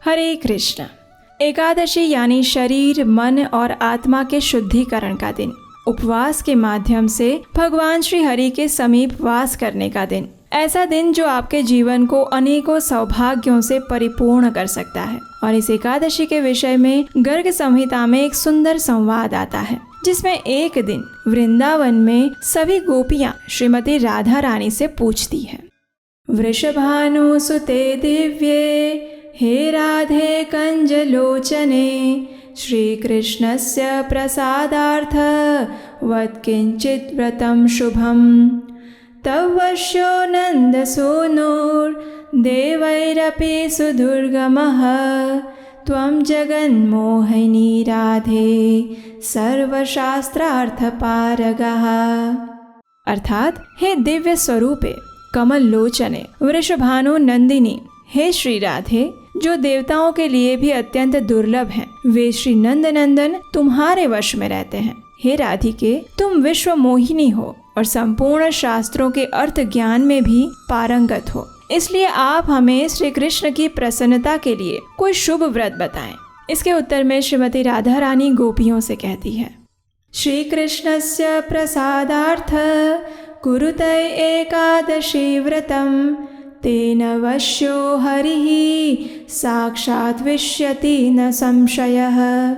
हरे कृष्ण। एकादशी यानी शरीर, मन और आत्मा के शुद्धिकरण का दिन, उपवास के माध्यम से भगवान श्री हरि के समीप वास करने का दिन। ऐसा दिन जो आपके जीवन को अनेकों सौभाग्यों से परिपूर्ण कर सकता है। और इस एकादशी के विषय में गर्ग संहिता में एक सुंदर संवाद आता है, जिसमें एक दिन वृंदावन में सभी गोपियां श्रीमती राधा रानी से पूछती हैं, वृषभानुसुते दिव्ये हे राधे कंजलोचने श्रीकृष्णस्य प्रसादार्थ वद किंचित् व्रतं शुभं तव वश्यो नन्दसूनुर्देवैरपि सुदुर्गमः त्वं जगन्मोहिनी राधे सर्वशास्त्रार्थपारगः। अर्थात, हे दिव्य स्वरूपे, कमल लोचने, वृषभानु नंदिनी, हे श्री राधे, जो देवताओं के लिए भी अत्यंत दुर्लभ हैं, वे श्री नंद नंदन तुम्हारे वश में रहते हैं। हे राधिके, तुम विश्व मोहिनी हो और संपूर्ण शास्त्रों के अर्थ ज्ञान में भी पारंगत हो, इसलिए आप हमें श्री कृष्ण की प्रसन्नता के लिए कोई शुभ व्रत बताएं। इसके उत्तर में श्रीमती राधा रानी गोपियों से कहती है, श्री कृष्णस्य प्रसादार्थ कुरुते एकादशी व्रतम तेन वश्यो हरिः साक्षात् विष्यति न संशयः।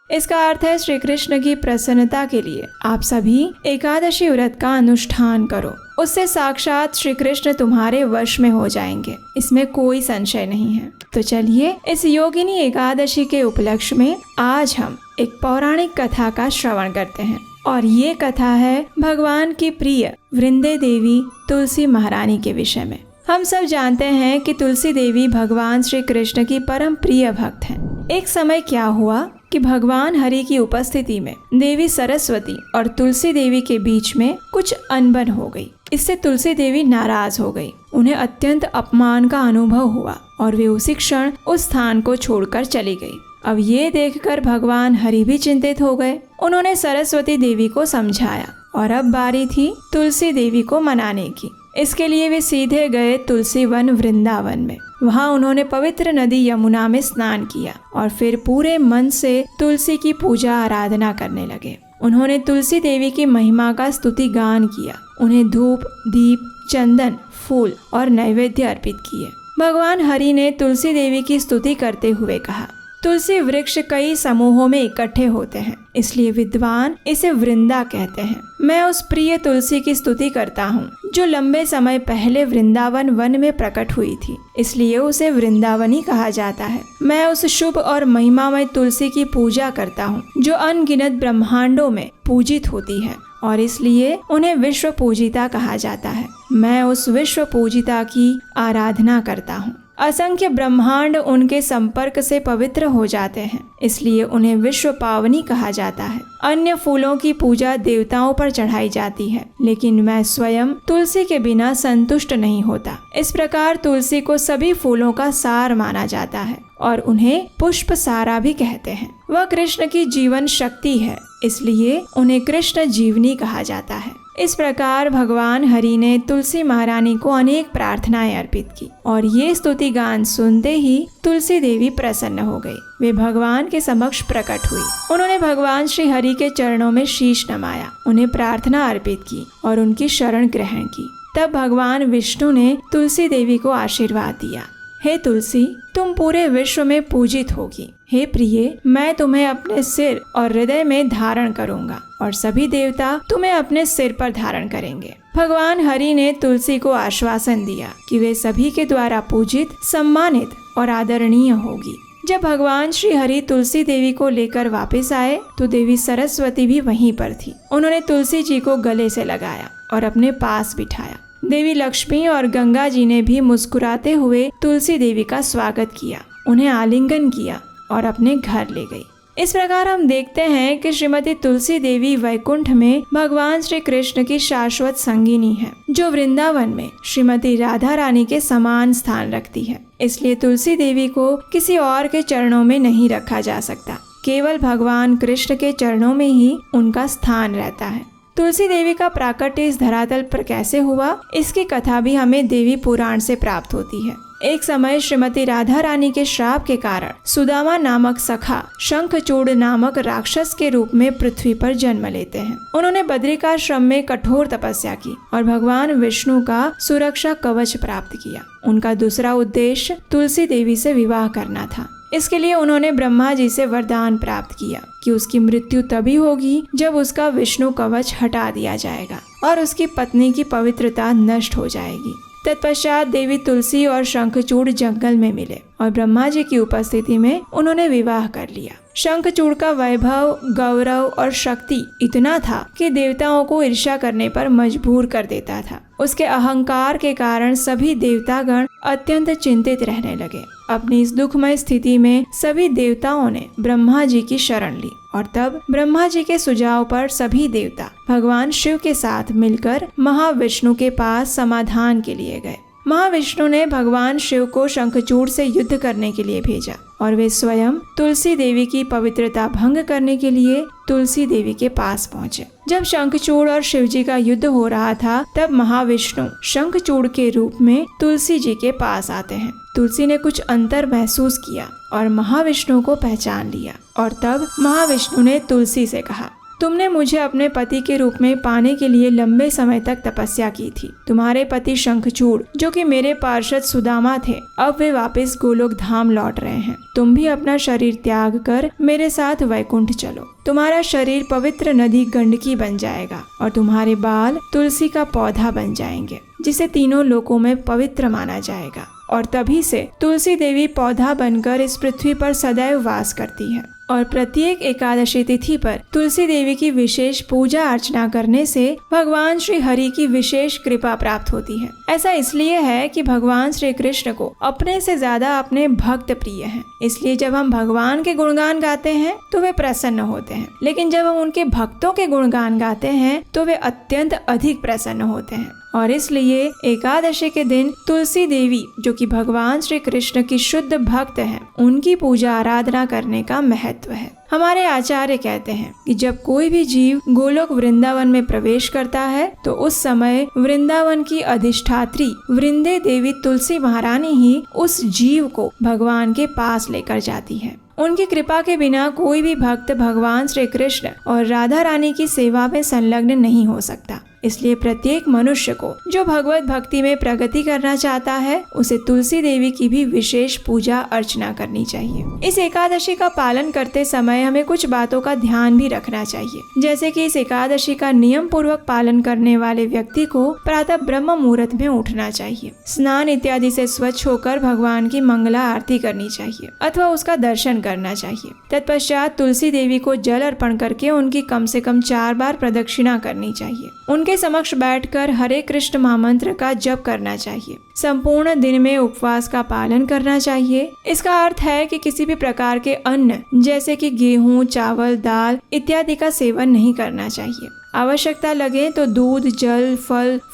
इसका अर्थ है, श्री कृष्ण की प्रसन्नता के लिए आप सभी एकादशी व्रत का अनुष्ठान करो, उससे साक्षात श्री कृष्ण तुम्हारे वश में हो जाएंगे, इसमें कोई संशय नहीं है। तो चलिए, इस योगिनी एकादशी के उपलक्ष्य में आज हम एक पौराणिक कथा का श्रवण करते हैं। और ये कथा है भगवान की प्रिय वृंदे देवी तुलसी महारानी के विषय में। हम सब जानते हैं कि तुलसी देवी भगवान श्री कृष्ण की परम प्रिय भक्त हैं। एक समय क्या हुआ कि भगवान हरि की उपस्थिति में देवी सरस्वती और तुलसी देवी के बीच में कुछ अनबन हो गई। इससे तुलसी देवी नाराज हो गई। उन्हें अत्यंत अपमान का अनुभव हुआ और वे उसी क्षण उस स्थान को छोड़कर चली गई। अब ये देखकर भगवान हरि भी चिंतित हो गए। उन्होंने सरस्वती देवी को समझाया और अब बारी थी तुलसी देवी को मनाने की। इसके लिए वे सीधे गए तुलसी वन वृंदावन में। वहाँ उन्होंने पवित्र नदी यमुना में स्नान किया और फिर पूरे मन से तुलसी की पूजा आराधना करने लगे। उन्होंने तुलसी देवी की महिमा का स्तुति गान किया। उन्हें धूप, दीप, चंदन, फूल और नैवेद्य अर्पित किए। भगवान हरि ने तुलसी देवी की स्तुति करते हुए कहा, तुलसी वृक्ष कई समूहों में इकट्ठे होते हैं, इसलिए विद्वान इसे वृंदा कहते हैं। मैं उस प्रिय तुलसी की स्तुति करता हूँ जो लंबे समय पहले वृंदावन वन में प्रकट हुई थी, इसलिए उसे वृंदावनी कहा जाता है। मैं उस शुभ और महिमामय तुलसी की पूजा करता हूँ जो अनगिनत ब्रह्मांडों में पूजित होती है और इसलिए उन्हें विश्व पूजिता कहा जाता है। मैं उस विश्व पूजिता की आराधना करता हूँ। असंख्य ब्रह्मांड उनके संपर्क से पवित्र हो जाते हैं, इसलिए उन्हें विश्व पावनी कहा जाता है। अन्य फूलों की पूजा देवताओं पर चढ़ाई जाती है, लेकिन मैं स्वयं तुलसी के बिना संतुष्ट नहीं होता। इस प्रकार तुलसी को सभी फूलों का सार माना जाता है और उन्हें पुष्प सारा भी कहते हैं। वह कृष्ण की जीवन शक्ति है, इसलिए उन्हें कृष्ण जीवनी कहा जाता है। इस प्रकार भगवान हरि ने तुलसी महारानी को अनेक प्रार्थनाएं अर्पित की और ये स्तुति गान सुनते ही तुलसी देवी प्रसन्न हो गई। वे भगवान के समक्ष प्रकट हुई। उन्होंने भगवान श्री हरि के चरणों में शीश नमाया, उन्हें प्रार्थना अर्पित की और उनकी शरण ग्रहण की। तब भगवान विष्णु ने तुलसी देवी को आशीर्वाद दिया, हे तुलसी, तुम पूरे विश्व में पूजित होगी। हे प्रिय, मैं तुम्हें अपने सिर और हृदय में धारण करूंगा और सभी देवता तुम्हें अपने सिर पर धारण करेंगे। भगवान हरि ने तुलसी को आश्वासन दिया कि वे सभी के द्वारा पूजित, सम्मानित और आदरणीय होगी। जब भगवान श्री हरि तुलसी देवी को लेकर वापस आए तो देवी सरस्वती भी वहीं पर थी। उन्होंने तुलसी जी को गले से लगाया और अपने पास बिठाया। देवी लक्ष्मी और गंगा जी ने भी मुस्कुराते हुए तुलसी देवी का स्वागत किया, उन्हें आलिंगन किया और अपने घर ले गई। इस प्रकार हम देखते हैं कि श्रीमती तुलसी देवी वैकुंठ में भगवान श्री कृष्ण की शाश्वत संगिनी है, जो वृंदावन में श्रीमती राधा रानी के समान स्थान रखती है। इसलिए तुलसी देवी को किसी और के चरणों में नहीं रखा जा सकता, केवल भगवान कृष्ण के चरणों में ही उनका स्थान रहता है। तुलसी देवी का प्राकट्य इस धरातल पर कैसे हुआ, इसकी कथा भी हमें देवी पुराण से प्राप्त होती है। एक समय श्रीमती राधा रानी के श्राप के कारण सुदामा नामक सखा शंखचूड़ नामक राक्षस के रूप में पृथ्वी पर जन्म लेते हैं। उन्होंने बद्रिकाश्रम में कठोर तपस्या की और भगवान विष्णु का सुरक्षा कवच प्राप्त किया। उनका दूसरा उद्देश्य तुलसी देवी से विवाह करना था। इसके लिए उन्होंने ब्रह्मा जी से वरदान प्राप्त किया कि उसकी मृत्यु तभी होगी जब उसका विष्णु कवच हटा दिया जाएगा और उसकी पत्नी की पवित्रता नष्ट हो जाएगी। तत्पश्चात देवी तुलसी और शंखचूड़ जंगल में मिले और ब्रह्मा जी की उपस्थिति में उन्होंने विवाह कर लिया। शंखचूड़ का वैभव, गौरव और शक्ति इतना था कि देवताओं को ईर्ष्या करने पर मजबूर कर देता था। उसके अहंकार के कारण सभी देवतागण अत्यंत चिंतित रहने लगे। अपनी इस दुखमय स्थिति में सभी देवताओं ने ब्रह्मा जी की शरण ली और तब ब्रह्मा जी के सुझाव पर सभी देवता भगवान शिव के साथ मिलकर महाविष्णु के पास समाधान के लिए गए। महाविष्णु ने भगवान शिव को शंखचूड़ से युद्ध करने के लिए भेजा और वे स्वयं तुलसी देवी की पवित्रता भंग करने के लिए तुलसी देवी के पास पहुँचे। जब शंखचूड़ और शिव जी का युद्ध हो रहा था तब महाविष्णु शंखचूड़ के रूप में तुलसी जी के पास आते हैं। तुलसी ने कुछ अंतर महसूस किया और महाविष्णु को पहचान लिया और तब महाविष्णु ने तुलसी से कहा, तुमने मुझे अपने पति के रूप में पाने के लिए लंबे समय तक तपस्या की थी। तुम्हारे पति शंखचूड़ जो कि मेरे पार्षद सुदामा थे, अब वे वापस गोलोक धाम लौट रहे हैं। तुम भी अपना शरीर त्याग कर मेरे साथ वैकुंठ चलो। तुम्हारा शरीर पवित्र नदी गंडकी बन जाएगा और तुम्हारे बाल तुलसी का पौधा बन जाएंगे जिसे तीनों लोकों में पवित्र माना जाएगा। और तभी से तुलसी देवी पौधा बनकर इस पृथ्वी पर सदैव वास करती है और प्रत्येक एकादशी तिथि पर तुलसी देवी की विशेष पूजा अर्चना करने से भगवान श्री हरि की विशेष कृपा प्राप्त होती है। ऐसा इसलिए है कि भगवान श्री कृष्ण को अपने से ज्यादा अपने भक्त प्रिय हैं। इसलिए जब हम भगवान के गुणगान गाते हैं तो वे प्रसन्न होते हैं, लेकिन जब हम उनके भक्तों के गुणगान गाते हैं तो वे अत्यंत अधिक प्रसन्न होते हैं। और इसलिए एकादशी के दिन तुलसी देवी जो कि भगवान श्री कृष्ण की शुद्ध भक्त हैं, उनकी पूजा आराधना करने का महत्व है। हमारे आचार्य कहते हैं कि जब कोई भी जीव गोलोक वृंदावन में प्रवेश करता है तो उस समय वृंदावन की अधिष्ठात्री वृंदे देवी तुलसी महारानी ही उस जीव को भगवान के पास लेकर जाती है। उनकी कृपा के बिना कोई भी भक्त भगवान श्री कृष्ण और राधा रानी की सेवा में संलग्न नहीं हो सकता। इसलिए प्रत्येक मनुष्य को जो भगवत भक्ति में प्रगति करना चाहता है उसे तुलसी देवी की भी विशेष पूजा अर्चना करनी चाहिए। इस एकादशी का पालन करते समय हमें कुछ बातों का ध्यान भी रखना चाहिए, जैसे कि इस एकादशी का नियम पूर्वक पालन करने वाले व्यक्ति को प्रातः ब्रह्म मुहूर्त में उठना चाहिए, स्नान इत्यादि से स्वच्छ होकर भगवान की मंगला आरती करनी चाहिए अथवा उसका दर्शन करना चाहिए। तत्पश्चात तुलसी देवी को जल अर्पण करके उनकी कम से कम 4 बार प्रदक्षिणा करनी चाहिए। उनके समक्ष बैठकर हरे कृष्ण महामंत्र का जप करना चाहिए। संपूर्ण दिन में उपवास का पालन करना चाहिए। इसका अर्थ है कि किसी भी प्रकार के अन्न जैसे कि गेहूं, चावल, दाल इत्यादि का सेवन नहीं करना चाहिए। आवश्यकता लगे तो दूध, जल,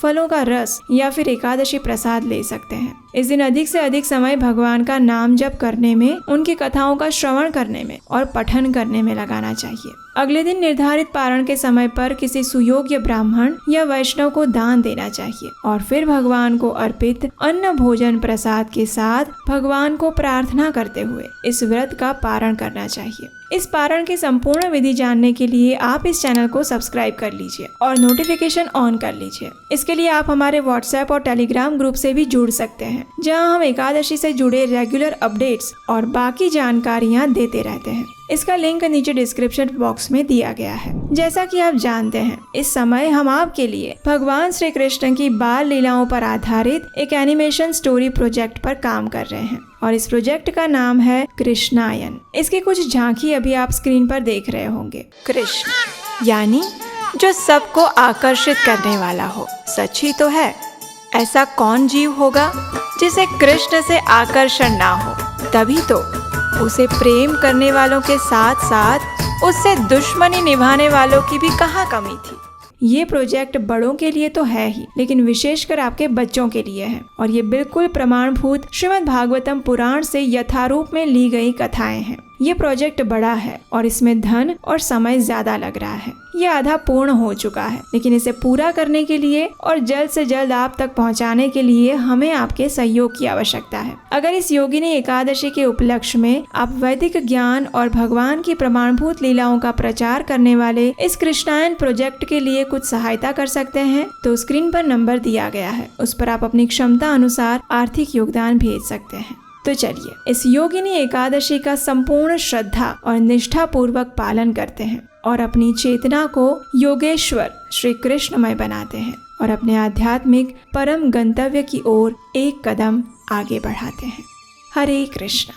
फलों का रस या फिर एकादशी प्रसाद ले सकते हैं। इस दिन अधिक से अधिक समय भगवान का नाम जप करने में, उनकी कथाओं का श्रवण करने में और पठन करने में लगाना चाहिए। अगले दिन निर्धारित पारण के समय पर किसी सुयोग्य ब्राह्मण या वैष्णव को दान देना चाहिए और फिर भगवान को अर्पित अन्न भोजन प्रसाद के साथ भगवान को प्रार्थना करते हुए इस व्रत का पारण करना चाहिए। इस पारण की संपूर्ण विधि जानने के लिए आप इस चैनल को सब्सक्राइब कर लीजिए और नोटिफिकेशन ऑन कर लीजिए। इसके लिए आप हमारे व्हाट्सएप और टेलीग्राम ग्रुप से भी जुड़ सकते हैं, जहां हम एकादशी से जुड़े रेगुलर अपडेट्स और बाकी जानकारियां देते रहते हैं। इसका लिंक नीचे डिस्क्रिप्शन बॉक्स में दिया गया है। जैसा कि आप जानते हैं, इस समय हम आपके लिए भगवान श्री कृष्ण की बाल लीलाओं पर आधारित एक एनिमेशन स्टोरी प्रोजेक्ट पर काम कर रहे हैं और इस प्रोजेक्ट का नाम है कृष्णायन। इसकी कुछ झांकी अभी आप स्क्रीन पर देख रहे होंगे। कृष्ण यानी जो सबको आकर्षित करने वाला हो। सच ही तो है, ऐसा कौन जीव होगा जिसे कृष्ण से आकर्षण ना हो? तभी तो उसे प्रेम करने वालों के साथ साथ उससे दुश्मनी निभाने वालों की भी कहाँ कमी थी। ये प्रोजेक्ट बड़ों के लिए तो है ही, लेकिन विशेषकर आपके बच्चों के लिए है और ये बिल्कुल प्रमाणभूत श्रीमद् भागवतम पुराण से यथारूप में ली गई कथाएं हैं। ये प्रोजेक्ट बड़ा है और इसमें धन और समय ज्यादा लग रहा है। ये आधा पूर्ण हो चुका है, लेकिन इसे पूरा करने के लिए और जल्द से जल्द आप तक पहुंचाने के लिए हमें आपके सहयोग की आवश्यकता है। अगर इस योगिनी एकादशी के उपलक्ष्य में आप वैदिक ज्ञान और भगवान की प्रमाणभूत लीलाओं का प्रचार करने वाले इस कृष्णायन प्रोजेक्ट के लिए कुछ सहायता कर सकते हैं तो स्क्रीन पर नंबर दिया गया है, उस पर आप अपनी क्षमता अनुसार आर्थिक योगदान भेज सकते हैं। तो चलिए इस योगिनी एकादशी का संपूर्ण श्रद्धा और निष्ठा पूर्वक पालन करते हैं और अपनी चेतना को योगेश्वर श्री कृष्णमय बनाते हैं और अपने आध्यात्मिक परम गंतव्य की ओर एक कदम आगे बढ़ाते हैं। हरे कृष्ण।